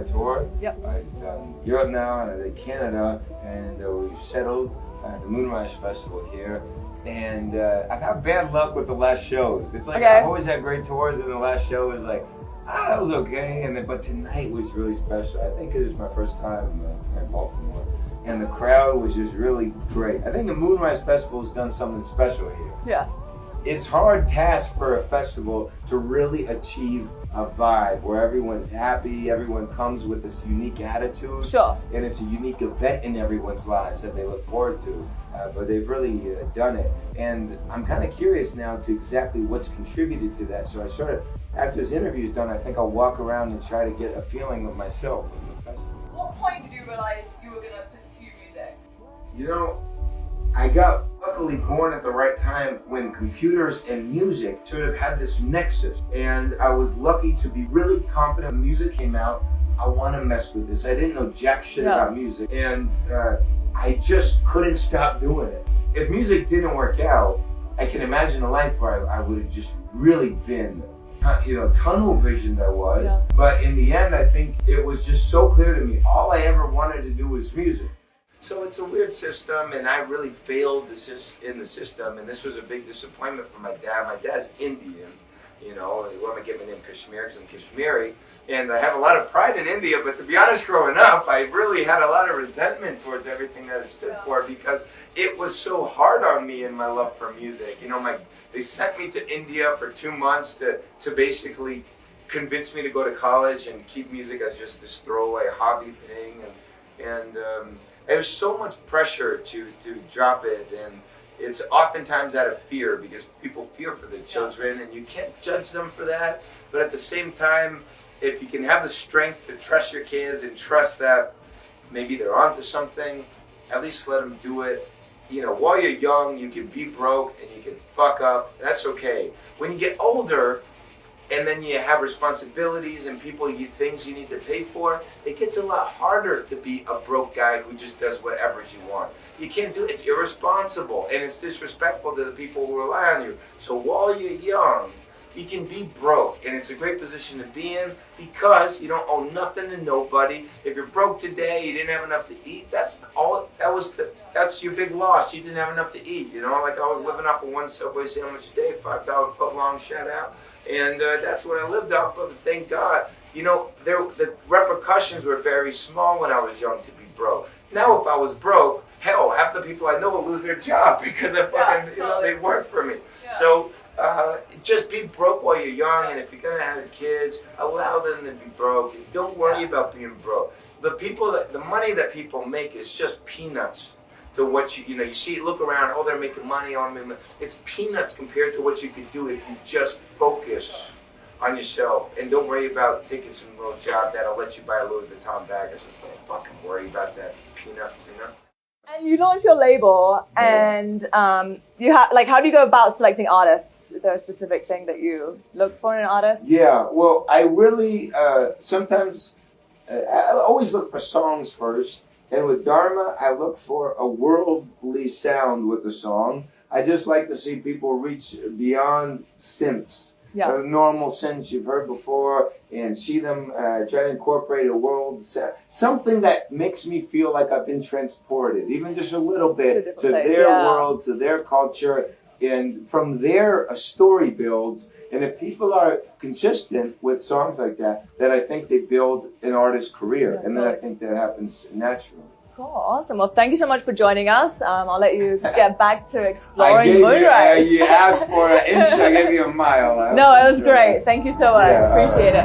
my tour. Yep. I've done Europe now, and I did Canada, and we've settled at the Moonrise Festival here. And I've had bad luck with the last shows. It's like I've always had great tours, and the last show was like, that was okay. And then, but tonight was really special. I think it was my first time in Baltimore, and the crowd was just really great. I think the Moonrise Festival has done something special here. Yeah. It's a hard task for a festival to really achieve a vibe where everyone's happy, everyone comes with this unique attitude, Sure. and it's a unique event in everyone's lives that they look forward to. But they've really done it, and I'm kind of curious now to exactly what's contributed to that. So I sort of, after this interview's done, I think I'll walk around and try to get a feeling of myself in the festival. What point did you realize you were going to pursue music? You know, I got luckily born at the right time when computers and music sort of had this nexus, and I was lucky to be really confident when music came out. I want to mess with this. I didn't know jack shit about music, and I just couldn't stop doing it. If music didn't work out, I can imagine a life where I would have just really been, tunnel visioned I was. Yeah. But in the end, I think it was just so clear to me, all I ever wanted to do was music. So it's a weird system, and I really failed in the system, and this was a big disappointment for my dad. My dad's Indian, he wanted to get my name Kshmr because I'm Kashmiri, and I have a lot of pride in India, but to be honest, growing up, I really had a lot of resentment towards everything that it stood for because it was so hard on me in my love for music. They sent me to India for 2 months to basically convince me to go to college and keep music as just this throwaway hobby thing, and there was so much pressure to drop it, and it's oftentimes out of fear because people fear for their children, and you can't judge them for that. But at the same time, if you can have the strength to trust your kids and trust that maybe they're onto something, at least let them do it. While you're young, you can be broke and you can fuck up. That's okay. When you get older, and then you have responsibilities and things you need to pay for, it gets a lot harder to be a broke guy who just does whatever you want. You can't do it. It's irresponsible, and it's disrespectful to the people who rely on you. So while you're young, you can be broke, and it's a great position to be in because you don't owe nothing to nobody. If you're broke today, you didn't have enough to eat, that's your big loss. You didn't have enough to eat, like I was living off of one Subway sandwich a day, $5 foot long, shout out, and that's what I lived off of, thank God. The repercussions were very small when I was young to be broke. Now if I was broke, hell, half the people I know will lose their job because they work for me. Yeah. So just be broke while you're young, and if you're gonna have kids, allow them to be broke. Don't worry about being broke. The money that people make is just peanuts to what you see. Look around, they're making money on me. It's peanuts compared to what you could do if you just focus on yourself and don't worry about taking some little job that'll let you buy a Louis Vuitton bag or something. Don't fucking worry about that peanuts, And you launched your label, and you have how do you go about selecting artists? Is there a specific thing that you look for in an artist? Yeah, well, I really sometimes I always look for songs first, and with Dharma, I look for a worldly sound with the song. I just like to see people reach beyond synths. Yeah. A normal sense you've heard before, and see them try to incorporate a world sound, something that makes me feel like I've been transported, even just a little bit, to their world, to their culture, and from there a story builds. And if people are consistent with songs like that, then I think they build an artist's career, and then I think that happens naturally. Cool, awesome. Well, thank you so much for joining us. I'll let you get back to exploring Moonrise. You asked for an inch, I gave you a mile. No, it was great. Thank you so much. Appreciate it.